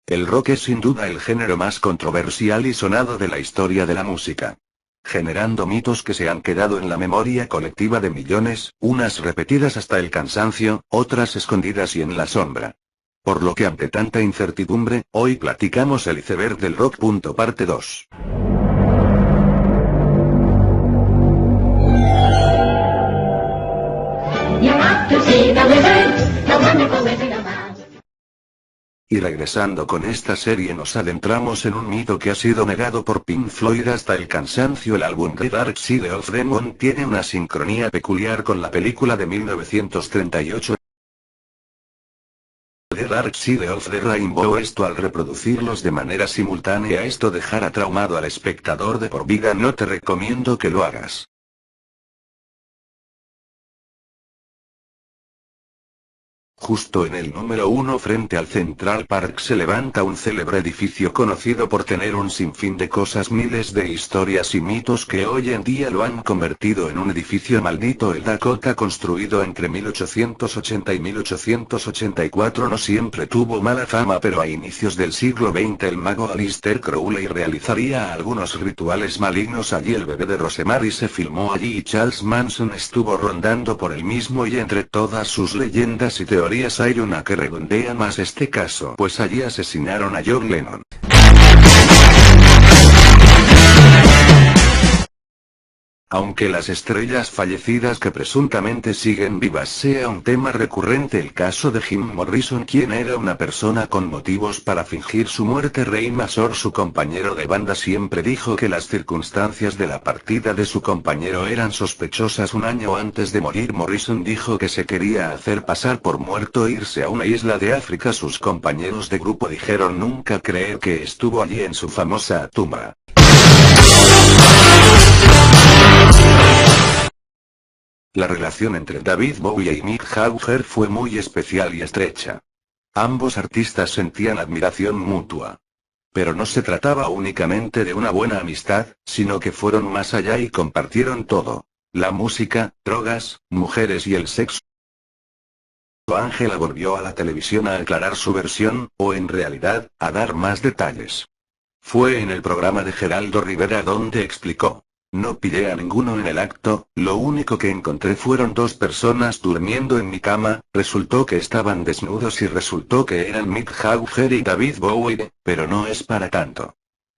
El rock es sin duda el género más controversial y sonado de la historia de la música. Generando mitos que se han quedado en la memoria colectiva de millones, unas repetidas hasta el cansancio, otras escondidas y en la sombra. Por lo que ante tanta incertidumbre, hoy platicamos el iceberg del rock. Parte 2. Y regresando con esta serie nos adentramos en un mito que ha sido negado por Pink Floyd hasta el cansancio. El álbum The Dark Side of the Moon tiene una sincronía peculiar con la película de 1938. The Dark Side of the Rainbow. Esto al reproducirlos de manera simultánea esto dejará traumado al espectador de por vida. No te recomiendo que lo hagas. Justo en el número 1 frente al Central Park se levanta un célebre edificio conocido por tener un sinfín de cosas, miles de historias y mitos que hoy en día lo han convertido en un edificio maldito. El Dakota, construido entre 1880 y 1884, no siempre tuvo mala fama, pero a inicios del siglo XX el mago Aleister Crowley realizaría algunos rituales malignos allí. El bebé de Rosemary se filmó allí y Charles Manson estuvo rondando por el mismo, y entre todas sus leyendas y teorías hay una que redondea más este caso, pues allí asesinaron a John Lennon. Aunque las estrellas fallecidas que presuntamente siguen vivas sea un tema recurrente, el caso de Jim Morrison, quien era una persona con motivos para fingir su muerte. Ray Mazur, su compañero de banda, siempre dijo que las circunstancias de la partida de su compañero eran sospechosas. Un año antes de morir, Morrison dijo que se quería hacer pasar por muerto e irse a una isla de África. Sus compañeros de grupo dijeron nunca creer que estuvo allí en su famosa tumba. La relación entre David Bowie y Mick Jagger fue muy especial y estrecha. Ambos artistas sentían admiración mutua. Pero no se trataba únicamente de una buena amistad, sino que fueron más allá y compartieron todo: la música, drogas, mujeres y el sexo. Angela volvió a la televisión a aclarar su versión, o en realidad, a dar más detalles. Fue en el programa de Geraldo Rivera donde explicó: no pillé a ninguno en el acto, lo único que encontré fueron dos personas durmiendo en mi cama, resultó que estaban desnudos y resultó que eran Mick Jagger y David Bowie, pero no es para tanto.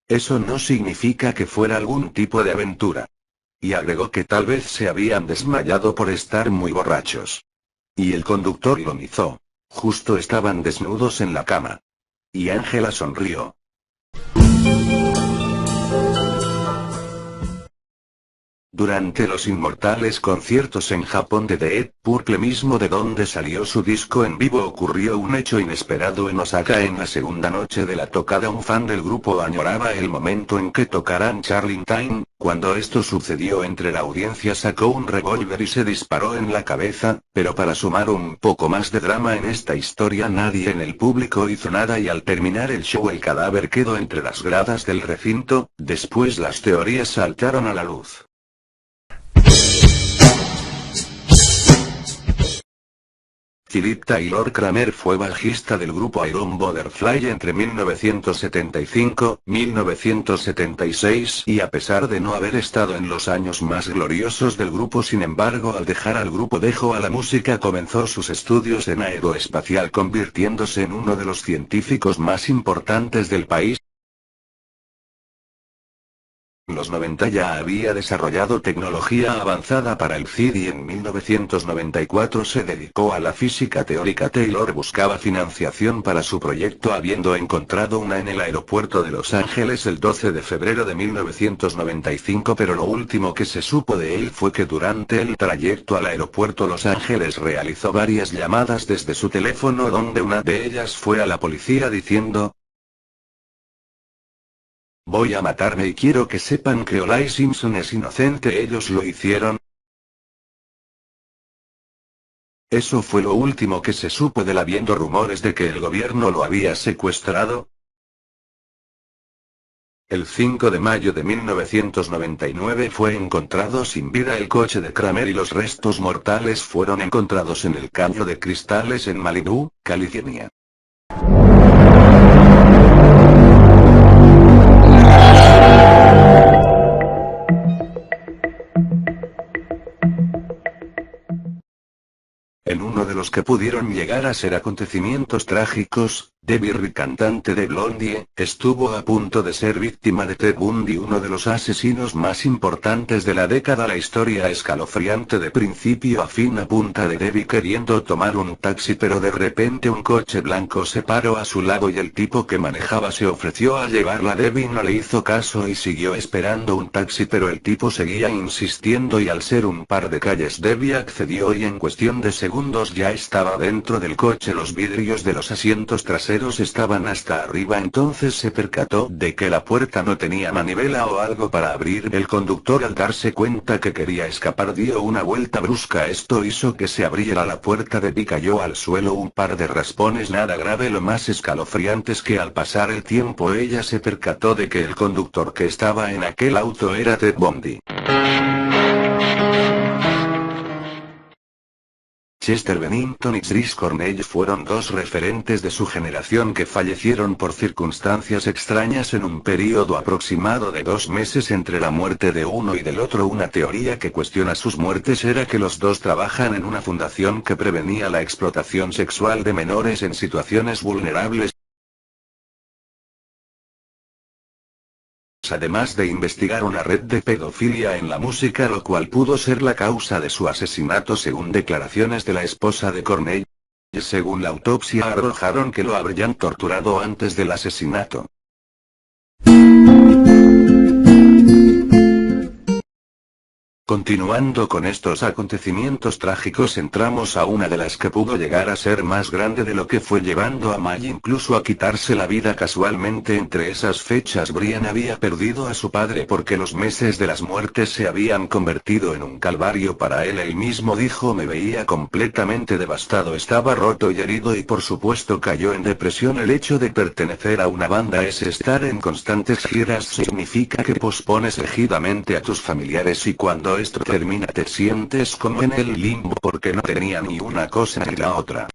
Eso no significa que fuera algún tipo de aventura. Y agregó que tal vez se habían desmayado por estar muy borrachos. Y el conductor ironizó: justo estaban desnudos en la cama. Y Angela sonrió. Durante los inmortales conciertos en Japón de Deep Purple, mismo de donde salió su disco en vivo, ocurrió un hecho inesperado en Osaka. En la segunda noche de la tocada, un fan del grupo añoraba el momento en que tocaran Charlie Time. Cuando esto sucedió, entre la audiencia sacó un revólver y se disparó en la cabeza, pero para sumar un poco más de drama en esta historia, nadie en el público hizo nada y al terminar el show el cadáver quedó entre las gradas del recinto. Después las teorías saltaron a la luz. Philip Taylor Kramer fue bajista del grupo Iron Butterfly entre 1975, 1976 y a pesar de no haber estado en los años más gloriosos del grupo, sin embargo, al dejar al grupo dejó a la música, comenzó sus estudios en aeroespacial, convirtiéndose en uno de los científicos más importantes del país. En los 90 ya había desarrollado tecnología avanzada para el CID y en 1994 se dedicó a la física teórica. Taylor buscaba financiación para su proyecto, habiendo encontrado una en el aeropuerto de Los Ángeles el 12 de febrero de 1995, pero lo último que se supo de él fue que durante el trayecto al aeropuerto Los Ángeles realizó varias llamadas desde su teléfono, donde una de ellas fue a la policía diciendo: voy a matarme y quiero que sepan que O.J. Simpson es inocente, ellos lo hicieron. Eso fue lo último que se supo de él, habiendo rumores de que el gobierno lo había secuestrado. El 5 de mayo de 1999 fue encontrado sin vida el coche de Kramer y los restos mortales fueron encontrados en el Caño de Cristales en Malibú, California. uno de los que pudieron llegar a ser acontecimientos trágicos. Debbie Reed, cantante de Blondie, estuvo a punto de ser víctima de Ted Bundy, uno de los asesinos más importantes de la década. La historia escalofriante de principio a fin apunta de Debbie queriendo tomar un taxi, pero de repente un coche blanco se paró a su lado y el tipo que manejaba se ofreció a llevarla. Debbie no le hizo caso y siguió esperando un taxi, pero el tipo seguía insistiendo y al ser un par de calles Debbie accedió y en cuestión de segundos ya estaba dentro del coche. Los vidrios de los asientos traseros estaban hasta arriba, entonces se percató de que la puerta no tenía manivela o algo para abrir. El conductor, al darse cuenta que quería escapar, dio una vuelta brusca. Esto hizo que se abriera la puerta. Debbie cayó al suelo, un par de raspones, nada grave. Lo más escalofriante es que al pasar el tiempo ella se percató de que el conductor que estaba en aquel auto era Ted Bundy. Chester Bennington y Chris Cornell fueron dos referentes de su generación que fallecieron por circunstancias extrañas en un período aproximado de 2 meses entre la muerte de uno y del otro. Una teoría que cuestiona sus muertes era que los dos trabajan en una fundación que prevenía la explotación sexual de menores en situaciones vulnerables. Además de investigar una red de pedofilia en la música, lo cual pudo ser la causa de su asesinato según declaraciones de la esposa de Cornell. Según la autopsia arrojaron que lo habrían torturado antes del asesinato. Continuando con estos acontecimientos trágicos, entramos a una de las que pudo llegar a ser más grande de lo que fue, llevando a May incluso a quitarse la vida casualmente. Entre esas fechas Brian había perdido a su padre porque los meses de las muertes se habían convertido en un calvario para él. Él mismo dijo: me veía completamente devastado, estaba roto y herido y por supuesto cayó en depresión. El hecho de pertenecer a una banda es estar en constantes giras, significa que pospones rigidamente a tus familiares y cuando esto termina te sientes como en el limbo porque no tenía ni una cosa ni la otra.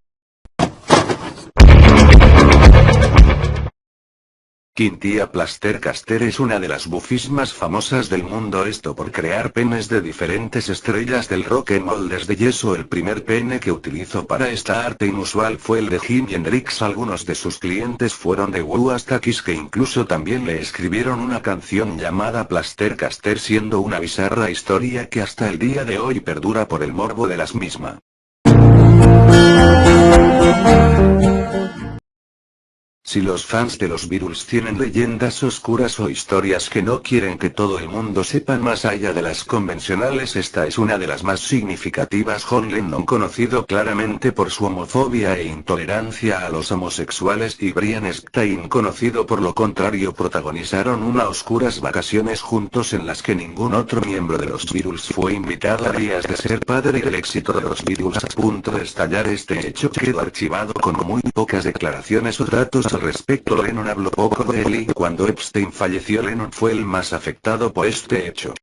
Quintia Plaster Caster es una de las bufis más famosas del mundo, esto por crear penes de diferentes estrellas del rock en moldes de yeso. El primer pene que utilizó para esta arte inusual fue el de Jimi Hendrix. Algunos de sus clientes fueron de Who hasta Kiss, que incluso también le escribieron una canción llamada Plaster Caster, siendo una bizarra historia que hasta el día de hoy perdura por el morbo de las mismas. Si los fans de los Beatles tienen leyendas oscuras o historias que no quieren que todo el mundo sepa más allá de las convencionales, esta es una de las más significativas. John Lennon, conocido claramente por su homofobia e intolerancia a los homosexuales, y Brian Epstein, conocido por lo contrario, protagonizaron unas oscuras vacaciones juntos en las que ningún otro miembro de los Beatles fue invitado. A días de ser padre y el éxito de los Beatles a punto de estallar, este hecho quedó archivado con muy pocas declaraciones o datos al respecto. Lennon habló poco de él y cuando Epstein falleció, Lennon fue el más afectado por este hecho.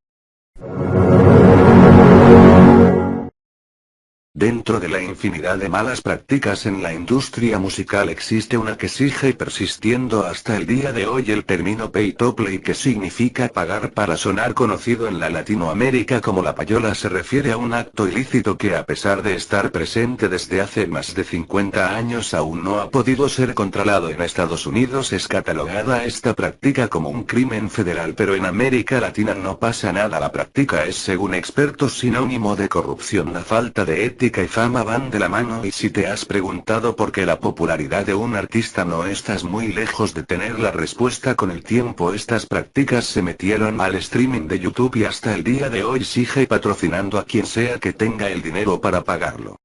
Dentro de la infinidad de malas prácticas en la industria musical existe una que sigue persistiendo hasta el día de hoy: el término pay to play, que significa pagar para sonar. Conocido en la Latinoamérica como la payola, se refiere a un acto ilícito que, a pesar de estar presente desde hace más de 50 años, aún no ha podido ser controlado. En Estados Unidos es catalogada esta práctica como un crimen federal, pero en América Latina no pasa nada. La práctica es, según expertos, sinónimo de corrupción. La falta de ética y fama van de la mano, y si te has preguntado por qué la popularidad de un artista no estás muy lejos de tener la respuesta. Con el tiempo estas prácticas se metieron al streaming de YouTube y hasta el día de hoy sigue patrocinando a quien sea que tenga el dinero para pagarlo.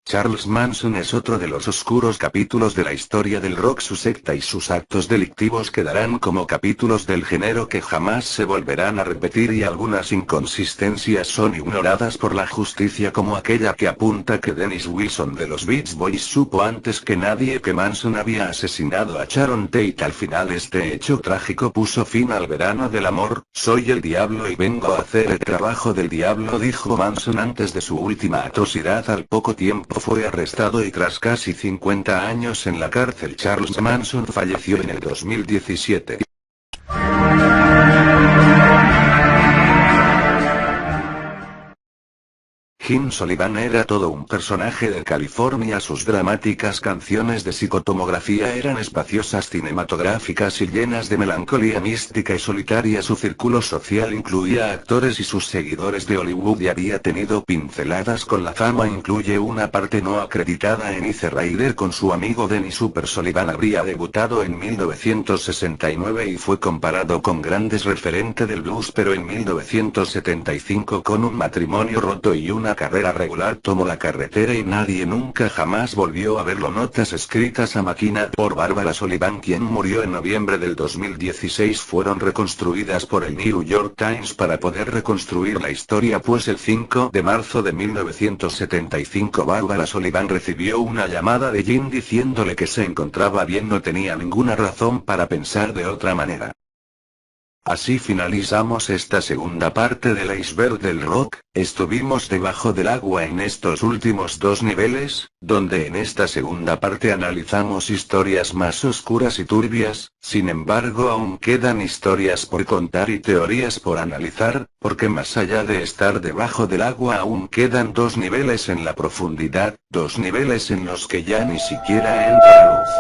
Charles Manson es otro de los oscuros capítulos de la historia del rock. Su secta y sus actos delictivos quedarán como capítulos del género que jamás se volverán a repetir, y algunas inconsistencias son ignoradas por la justicia, como aquella que apunta que Dennis Wilson de los Beach Boys supo antes que nadie que Manson había asesinado a Sharon Tate. Al final, este hecho trágico puso fin al verano del amor. Soy el diablo y vengo a hacer el trabajo del diablo, dijo Manson antes de su última atrocidad. Al poco tiempo fue arrestado y tras casi 50 años en la cárcel, Charles Manson falleció en el 2017. Jim Sullivan era todo un personaje de California. Sus dramáticas canciones de psicotomografía eran espaciosas, cinematográficas y llenas de melancolía mística y solitaria. Su círculo social incluía a actores y sus seguidores de Hollywood y había tenido pinceladas con la fama. Incluye una parte no acreditada en Easy Rider con su amigo Dennis Super. Sullivan habría debutado en 1969 y fue comparado con grandes referentes del blues, pero en 1975 con un matrimonio roto y una carrera regular tomó la carretera y nadie nunca jamás volvió a verlo. Notas escritas a máquina por Barbara Sullivan, quien murió en noviembre del 2016, fueron reconstruidas por el New York Times para poder reconstruir la historia, pues el 5 de marzo de 1975 Barbara Sullivan recibió una llamada de Jim diciéndole que se encontraba bien. No tenía ninguna razón para pensar de otra manera. Así finalizamos esta segunda parte del iceberg del rock. Estuvimos debajo del agua en estos últimos dos niveles, donde en esta segunda parte analizamos historias más oscuras y turbias. Sin embargo, aún quedan historias por contar y teorías por analizar, porque más allá de estar debajo del agua aún quedan dos niveles en la profundidad, dos niveles en los que ya ni siquiera entra luz.